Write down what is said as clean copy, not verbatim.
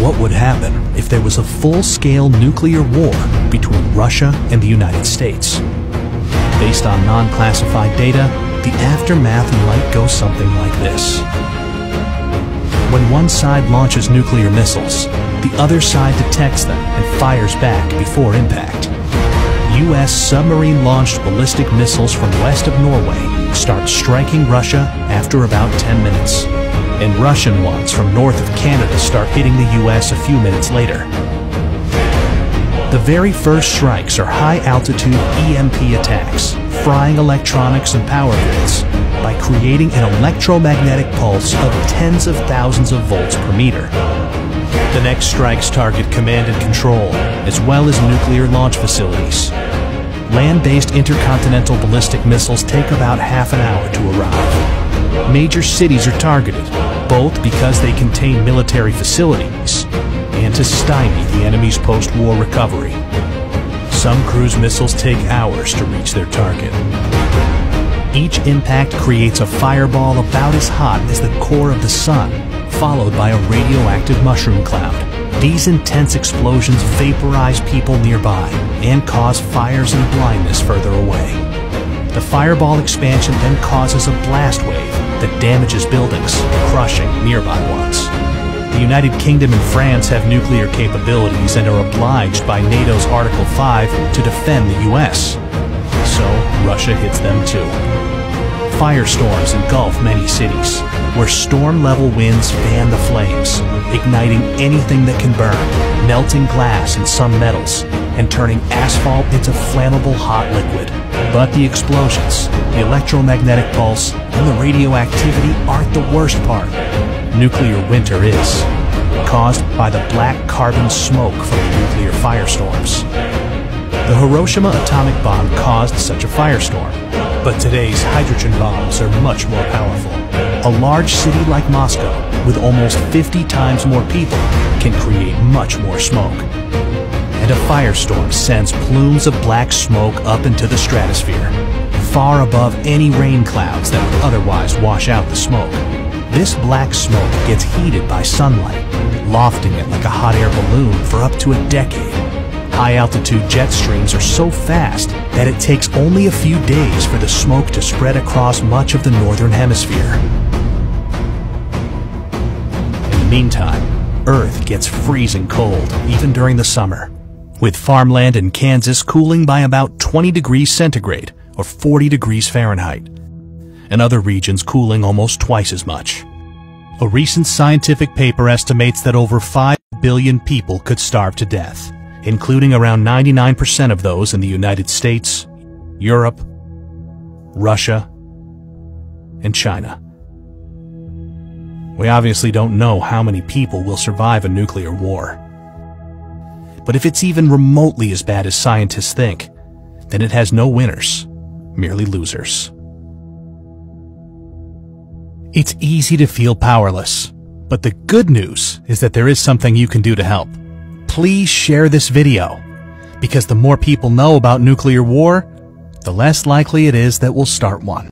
What would happen if there was a full-scale nuclear war between Russia and the United States? Based on non-classified data, the aftermath might go something like this. When one side launches nuclear missiles, the other side detects them and fires back before impact. U.S. submarine-launched ballistic missiles from west of Norway start striking Russia after about 10 minutes. And Russian ones from north of Canada start hitting the U.S. a few minutes later. The very first strikes are high-altitude EMP attacks, frying electronics and power grids by creating an electromagnetic pulse of tens of thousands of volts per meter. The next strikes target command and control, as well as nuclear launch facilities. Land-based intercontinental ballistic missiles take about half an hour to arrive. Major cities are targeted, both because they contain military facilities and to stymie the enemy's post-war recovery. Some cruise missiles take hours to reach their target. Each impact creates a fireball about as hot as the core of the sun, followed by a radioactive mushroom cloud. These intense explosions vaporize people nearby and cause fires and blindness further away. The fireball expansion then causes a blast wave that damages buildings, crushing nearby ones. The United Kingdom and France have nuclear capabilities and are obliged by NATO's Article 5 to defend the US. So Russia hits them too. Firestorms engulf many cities, where storm-level winds fan the flames, igniting anything that can burn, melting glass and some metals, and turning asphalt into flammable hot liquid. But the explosions, the electromagnetic pulse, and the radioactivity aren't the worst part. Nuclear winter is, caused by the black carbon smoke from the nuclear firestorms. The Hiroshima atomic bomb caused such a firestorm, but today's hydrogen bombs are much more powerful. A large city like Moscow, with almost 50 times more people, can create much more smoke. And a firestorm sends plumes of black smoke up into the stratosphere, far above any rain clouds that would otherwise wash out the smoke. This black smoke gets heated by sunlight, lofting it like a hot air balloon for up to a decade. High-altitude jet streams are so fast that it takes only a few days for the smoke to spread across much of the northern hemisphere. In the meantime, Earth gets freezing cold, even during the summer, with farmland in Kansas cooling by about 20 degrees centigrade or 40 degrees Fahrenheit, and other regions cooling almost twice as much. A recent scientific paper estimates that over 5 billion people could starve to death, including around 99% of those in the United States, Europe, Russia, and China. We obviously don't know how many people will survive a nuclear war. But if it's even remotely as bad as scientists think, then it has no winners, merely losers. It's easy to feel powerless, but the good news is that there is something you can do to help. Please share this video, because the more people know about nuclear war, the less likely it is that we'll start one.